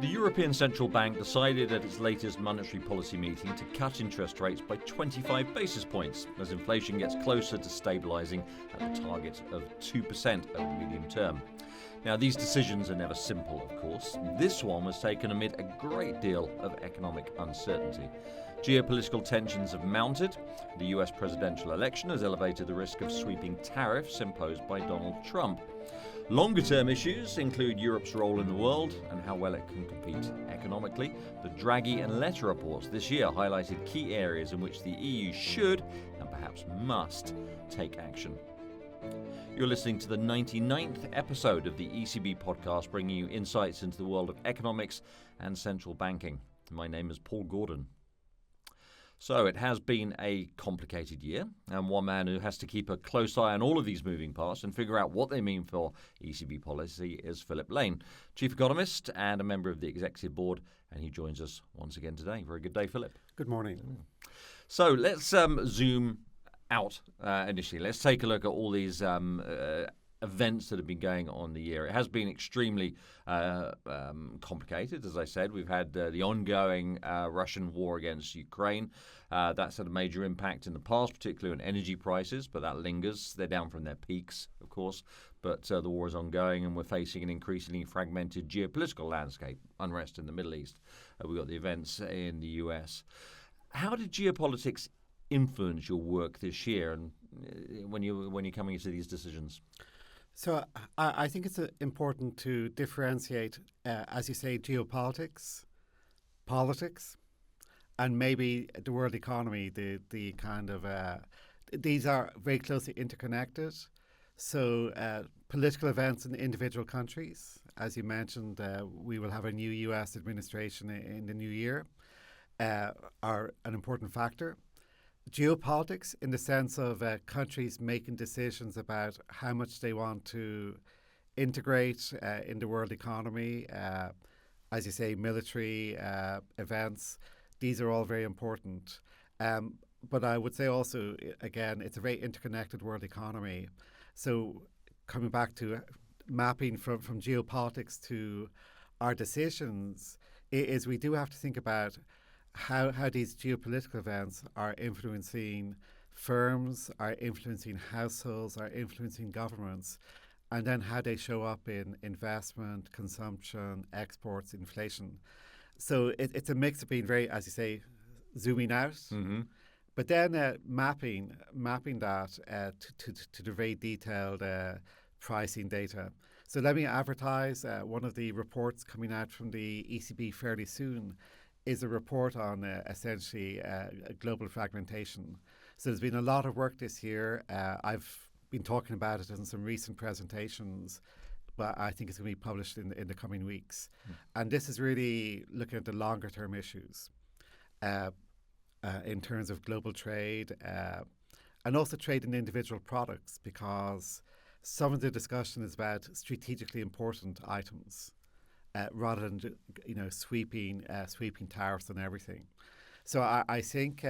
The European Central Bank decided at its latest monetary policy meeting to cut interest rates by 25 basis points as inflation gets closer to stabilising at the target of 2% over the medium term. Now, these decisions are never simple, of course. This one was taken amid a great deal of economic uncertainty. Geopolitical tensions have mounted. The US presidential election has elevated the risk of sweeping tariffs imposed by Donald Trump. Longer-term issues include Europe's role in the world and how well it can compete economically. The Draghi and Letta reports this year highlighted key areas in which the EU should and perhaps must take action. You're listening to the 99th episode of the ECB podcast, bringing you insights into the world of economics and central banking. My name is Paul Gordon. So it has been a complicated year, and one man who has to keep a close eye on all of these moving parts and figure out what they mean for ECB policy is Philip Lane, Chief Economist and a member of the Executive Board, and he joins us once again today. Very good day, Philip. Good morning. So let's zoom out initially. Let's take a look at all these events that have been going on the year. It has been extremely complicated, as I said. We've had the ongoing Russian war against Ukraine. That's had a major impact in the past, particularly on energy prices, but that lingers. They're down from their peaks, of course, but the war is ongoing and we're facing an increasingly fragmented geopolitical landscape, unrest in the Middle East. We've got the events in the US. How did geopolitics influence your work this year and when you're coming into these decisions? So I think it's important to differentiate, as you say, geopolitics, politics, and maybe the world economy. The kind of these are very closely interconnected. So political events in individual countries, as you mentioned, we will have a new U.S. administration in the new year, are an important factor. Geopolitics, in the sense of countries making decisions about how much they want to integrate in the world economy, as you say, military events, these are all very important. But I would say also, again, it's a very interconnected world economy. So coming back to mapping from geopolitics to our decisions, is we do have to think about how these geopolitical events are influencing firms, are influencing households, are influencing governments, and then how they show up in investment, consumption, exports, inflation. So it's a mix of being very, as you say, zooming out, but then mapping that to the very detailed pricing data. So let me advertise one of the reports coming out from the ECB fairly soon is a report on essentially global fragmentation. So there's been a lot of work this year. I've been talking about it in some recent presentations, but I think it's going to be published in the coming weeks. And this is really looking at the longer term issues in terms of global trade and also trade in individual products, because some of the discussion is about strategically important items. Rather than sweeping tariffs and everything. So I think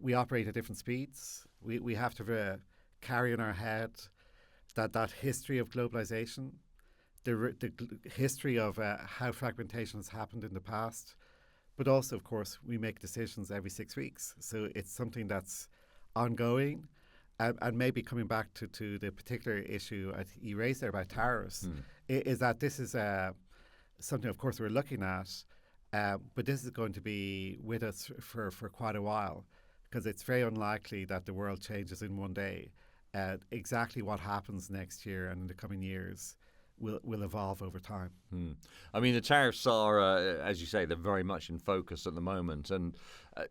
we operate at different speeds. We have to carry in our head that history of globalization, the history of how fragmentation has happened in the past, but also, of course, we make decisions every 6 weeks. So it's something that's ongoing. And maybe coming back to the particular issue you raised there about tariffs, is that this is something, of course, we're looking at, but this is going to be with us for quite a while, because it's very unlikely that the world changes in one day. Exactly what happens next year and in the coming years will evolve over time. I mean, the tariffs are, as you say, they're very much in focus at the moment, and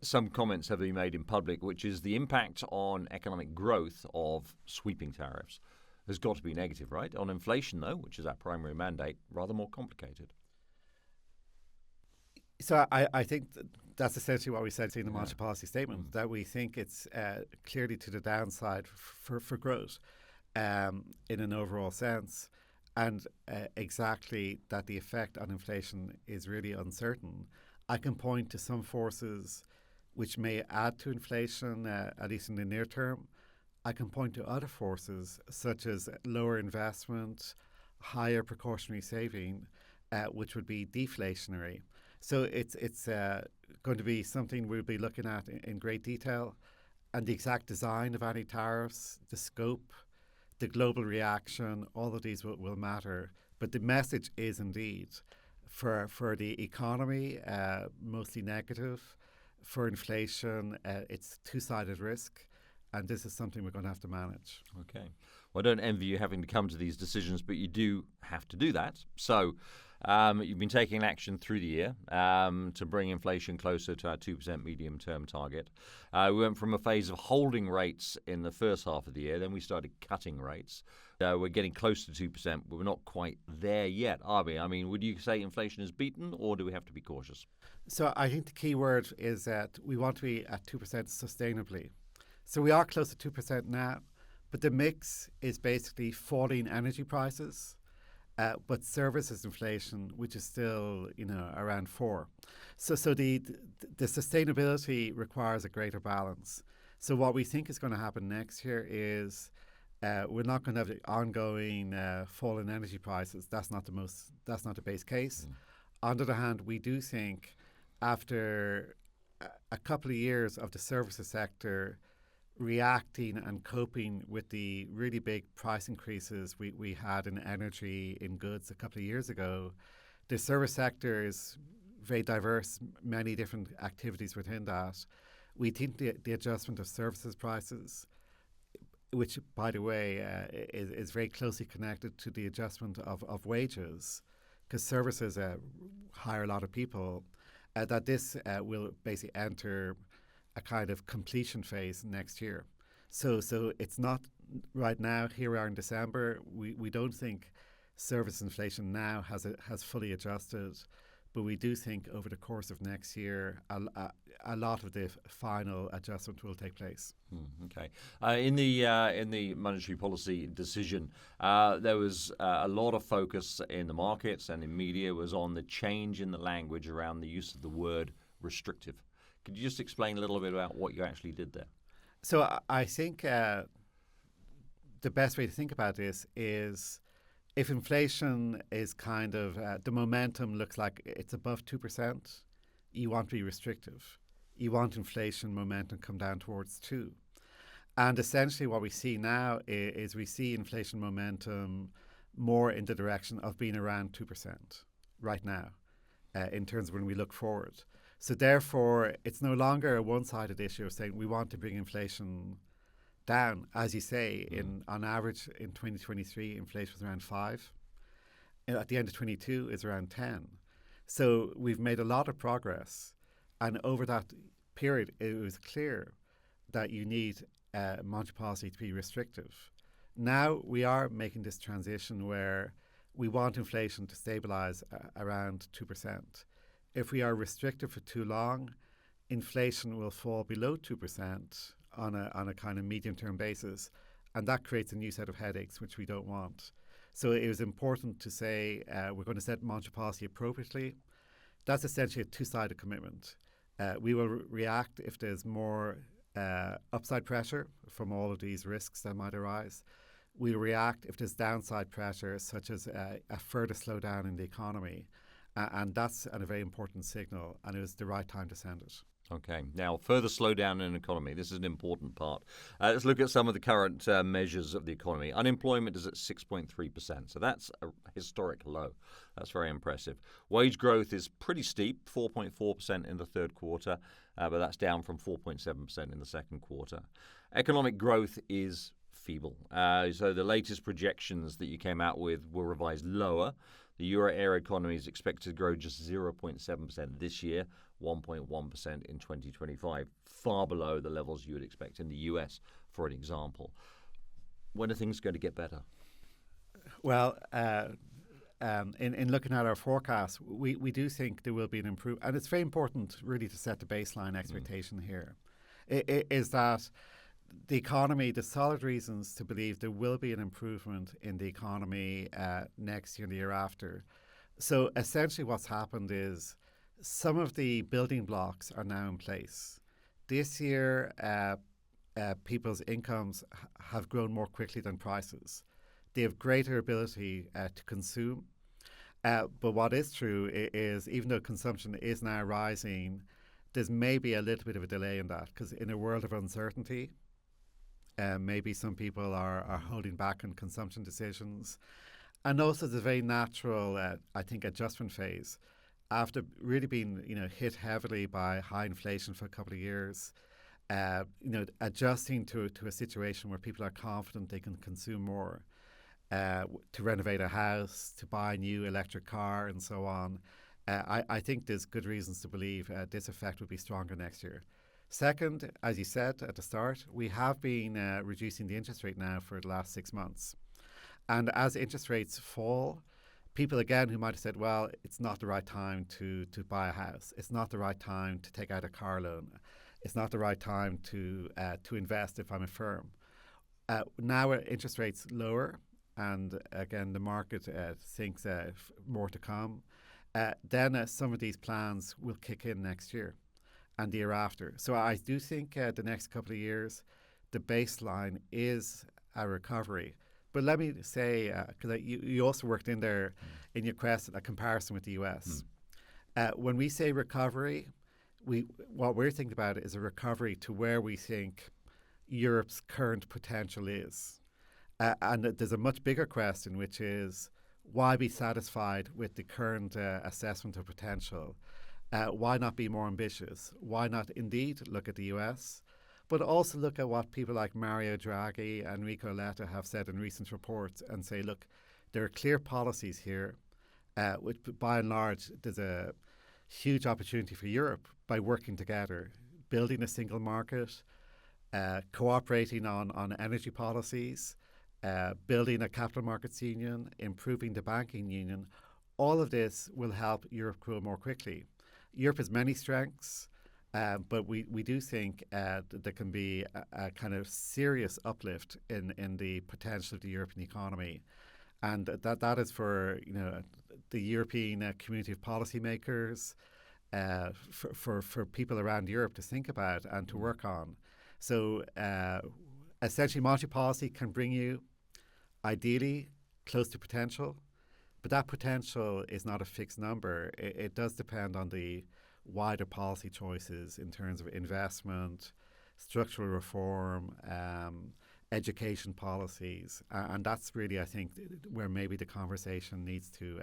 some comments have been made in public, which is the impact on economic growth of sweeping tariffs has got to be negative, right? On inflation, though, which is our primary mandate, rather more complicated. So I think that's essentially what we said in the monetary policy statement, that we think it's clearly to the downside for growth in an overall sense, and exactly that the effect on inflation is really uncertain. I can point to some forces which may add to inflation, at least in the near term. I can point to other forces such as lower investment, higher precautionary saving, which would be deflationary. So it's going to be something we'll be looking at in great detail, and the exact design of any tariffs, the scope, the global reaction, all of these will matter. But the message is indeed for the economy, mostly negative. For inflation, it's two-sided risk, and this is something we're going to have to manage. Okay. Well, I don't envy you having to come to these decisions, but you do have to do that. So you've been taking action through the year to bring inflation closer to our 2% medium-term target. We went from a phase of holding rates in the first half of the year, then we started cutting rates. We're getting close to 2%, but we're not quite there yet, are we? I mean, would you say inflation is beaten, or do we have to be cautious? So I think the key word is that we want to be at 2% sustainably. So we are close to 2% now, but the mix is basically falling energy prices, but services inflation, which is still around 4. So the sustainability requires a greater balance. So what we think is going to happen next year is we're not going to have the ongoing fall in energy prices. That's not the base case. On the other hand, we do think after a couple of years of the services sector reacting and coping with the really big price increases we had in energy, in goods a couple of years ago, the service sector is very diverse, many different activities within that. We think the adjustment of services prices, which, by the way, is very closely connected to the adjustment of wages, because services hire a lot of people, that this will basically enter a kind of completion phase next year. So it's not right now, here we are in December, we don't think service inflation now has fully adjusted, but we do think over the course of next year a lot of the final adjustment will take place. Okay. In the monetary policy decision, there was a lot of focus in the markets and in media was on the change in the language around the use of the word restrictive. Could you just explain a little bit about what you actually did there? So I think the best way to think about this is if inflation is kind of, the momentum looks like it's above 2%, you want to be restrictive. You want inflation momentum come down towards 2. And essentially what we see now is we see inflation momentum more in the direction of being around 2% right now in terms of when we look forward. So therefore, it's no longer a one-sided issue of saying we want to bring inflation down. As you say, on average in 2023, inflation was around 5. And at the end of 22, it's around 10. So we've made a lot of progress. And over that period, it was clear that you need monetary policy to be restrictive. Now we are making this transition where we want inflation to stabilise around 2%. If we are restrictive for too long, inflation will fall below 2% on a kind of medium-term basis, and that creates a new set of headaches, which we don't want. So it was important to say we're going to set monetary policy appropriately. That's essentially a two-sided commitment. We will react if there's more upside pressure from all of these risks that might arise. We'll react if there's downside pressure, such as a further slowdown in the economy. And that's a very important signal, and it was the right time to send it. Okay. Now, further slowdown in the economy. This is an important part. Let's look at some of the current measures of the economy. Unemployment is at 6.3%, so that's a historic low. That's very impressive. Wage growth is pretty steep, 4.4% in the third quarter, but that's down from 4.7% in the second quarter. Economic growth is feeble. So the latest projections that you came out with were revised lower. The euro area economy is expected to grow just 0.7% this year, 1.1% in 2025, far below the levels you would expect in the US, for an example. When are things going to get better? Well, in looking at our forecast, we do think there will be an improvement. And it's very important, really, to set the baseline expectation here, is that the economy, the solid reasons to believe there will be an improvement in the economy next year and the year after. So essentially what's happened is some of the building blocks are now in place. This year, people's incomes have grown more quickly than prices. they have greater ability to consume. But what is true is even though consumption is now rising, there's maybe a little bit of a delay in that because in a world of uncertainty, maybe some people are holding back on consumption decisions. And also there's a very natural, I think, adjustment phase. After really being, hit heavily by high inflation for a couple of years, adjusting to a situation where people are confident they can consume more, to renovate a house, to buy a new electric car, and so on. I think there's good reasons to believe this effect will be stronger next year. Second, as you said at the start, we have been reducing the interest rate now for the last 6 months. And as interest rates fall, people again who might have said, well, it's not the right time to buy a house. It's not the right time to take out a car loan. It's not the right time to invest if I'm a firm. Now interest rates lower, and again the market thinks more to come. Then some of these plans will kick in next year and the year after. So I do think the next couple of years, the baseline is a recovery. But let me say, because you also worked in there in your question, a comparison with the US. When we say recovery, what we're thinking about is a recovery to where we think Europe's current potential is. And there's a much bigger question, which is why be satisfied with the current assessment of potential? Why not be more ambitious? Why not indeed look at the US, but also look at what people like Mario Draghi and Enrico Letta have said in recent reports and say, look, there are clear policies here, which by and large there's a huge opportunity for Europe by working together, building a single market, cooperating on energy policies, building a capital markets union, improving the banking union. All of this will help Europe grow more quickly. Europe has many strengths, but we do think that there can be a kind of serious uplift in the potential of the European economy. And that is for the European community of policymakers, for people around Europe to think about and to work on. So essentially monetary policy can bring you ideally close to potential, but that potential is not a fixed number. It does depend on the wider policy choices in terms of investment, structural reform, education policies. And that's really, I think, where maybe the conversation needs to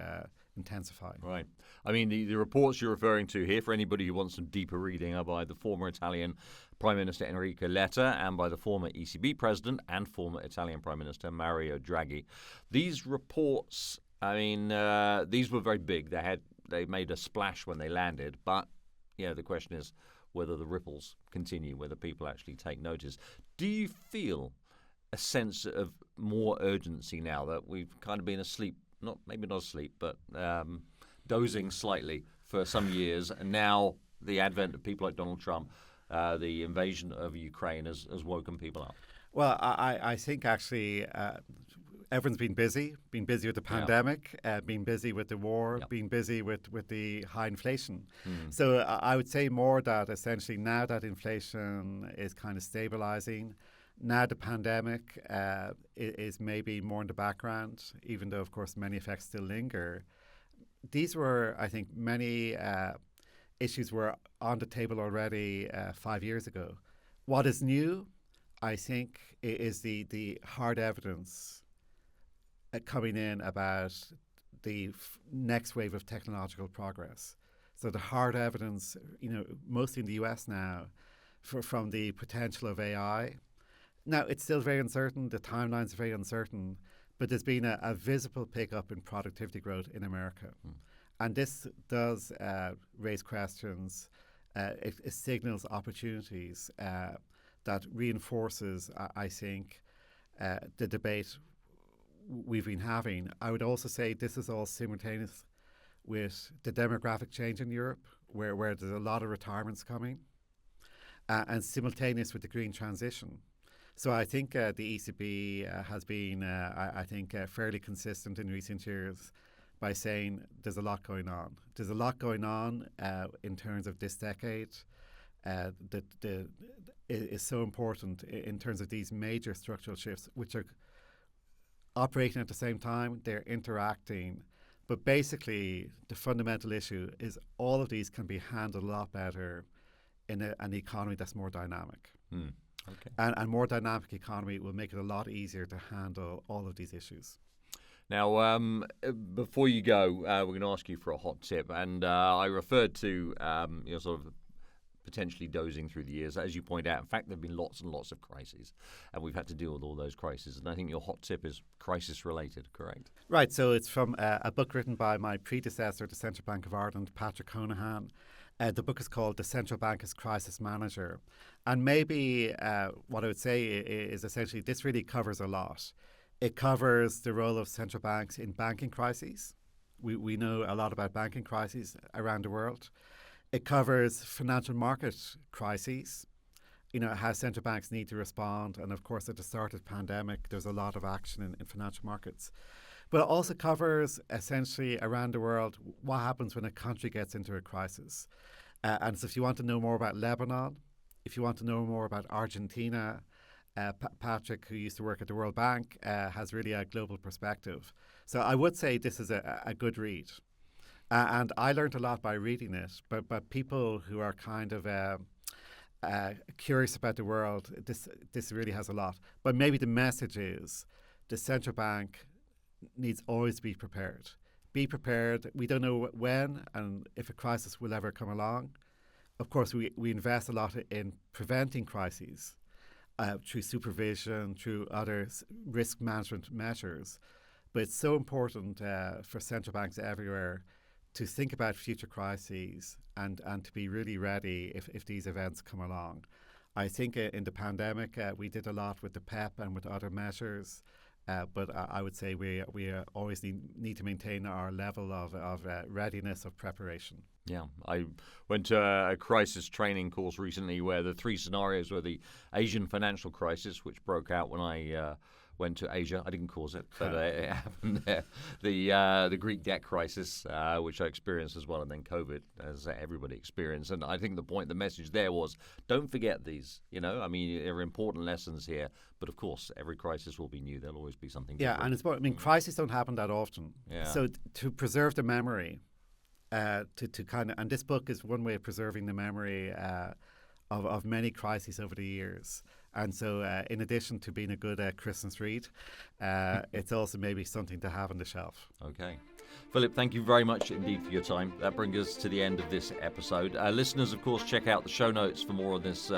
intensify. Right. I mean, the reports you're referring to here, for anybody who wants some deeper reading, are by the former Italian Prime Minister Enrico Letta and by the former ECB President and former Italian Prime Minister Mario Draghi. These reports, I mean, these were very big. They made a splash when they landed, but the question is whether the ripples continue, whether people actually take notice. Do you feel a sense of more urgency now that we've kind of been asleep, maybe not asleep, but dozing slightly for some years, and now the advent of people like Donald Trump, the invasion of Ukraine has woken people up? Well, I think actually everyone's been busy with the pandemic, been busy with the war, been busy with the high inflation. So I would say more that essentially now that inflation is kind of stabilizing, now the pandemic is maybe more in the background, even though, of course, many effects still linger. These were, I think, many issues were on the table already 5 years ago. What is new, I think, is the hard evidence coming in about the next wave of technological progress. So the hard evidence, mostly in the US now, from the potential of AI. Now, it's still very uncertain. The timeline's very uncertain. But there's been a visible pickup in productivity growth in America. And this does raise questions. It signals opportunities that reinforces, I think, the debate we've been having. I would also say this is all simultaneous with the demographic change in Europe, where there's a lot of retirements coming, and simultaneous with the green transition. So I think the ECB has been, I think, fairly consistent in recent years by saying there's a lot going on. There's a lot going on in terms of this decade that is so important in terms of these major structural shifts, which are operating at the same time, they're interacting. But basically, the fundamental issue is all of these can be handled a lot better in an economy that's more dynamic. Okay. And more dynamic economy will make it a lot easier to handle all of these issues. Now, before you go, we're going to ask you for a hot tip. And I referred to sort of potentially dozing through the years. As you point out, in fact, there have been lots and lots of crises, and we've had to deal with all those crises. And I think your hot tip is crisis-related, correct? Right. So it's from a book written by my predecessor, the Central Bank of Ireland, Patrick Honohan. The book is called The Central Bank as Crisis Manager. And maybe what I would say is essentially this really covers a lot. It covers the role of central banks in banking crises. We know a lot about banking crises around the world. It covers financial market crises, how central banks need to respond. And of course, at the start of the pandemic, there's a lot of action in financial markets. But it also covers essentially around the world what happens when a country gets into a crisis. And so if you want to know more about Lebanon, if you want to know more about Argentina, Patrick, who used to work at the World Bank, has really a global perspective. So I would say this is a good read. And I learned a lot by reading it, but people who are kind of curious about the world, this really has a lot. But maybe the message is the central bank needs always to be prepared. Be prepared. We don't know when and if a crisis will ever come along. Of course, we invest a lot in preventing crises through supervision, through other risk management measures. But it's so important for central banks everywhere to think about future crises and to be really ready if these events come along. I think in the pandemic, we did a lot with the PEP and with other measures. But I would say we always need to maintain our level of readiness, of preparation. Yeah, I went to a crisis training course recently where the three scenarios were the Asian financial crisis, which broke out when I went to Asia. I didn't cause it, but it happened there. The Greek debt crisis, which I experienced as well, and then COVID, as everybody experienced. And I think the message there was, don't forget these. I mean, there are important lessons here. But of course, every crisis will be new. There'll always be something different. Yeah, and crises don't happen that often. Yeah. So to preserve the memory, to kind of, and this book is one way of preserving the memory of many crises over the years. And so in addition to being a good Christmas read, it's also maybe something to have on the shelf. Okay. Philip, thank you very much indeed for your time. That brings us to the end of this episode. Listeners, of course, check out the show notes for more on this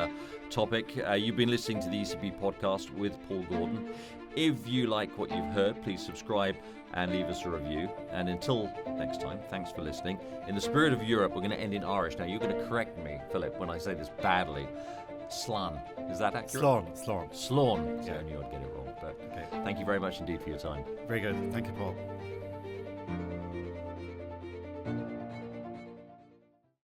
topic. You've been listening to the ECB podcast with Paul Gordon. If you like what you've heard, please subscribe and leave us a review. And until next time, thanks for listening. In the spirit of Europe, we're going to end in Irish. Now, you're going to correct me, Philip, when I say this badly. Slán. Is that accurate? Slán. Slán. Yeah, I knew I'd get it wrong. But okay. Thank you very much indeed for your time. Very good. Thank you, Paul.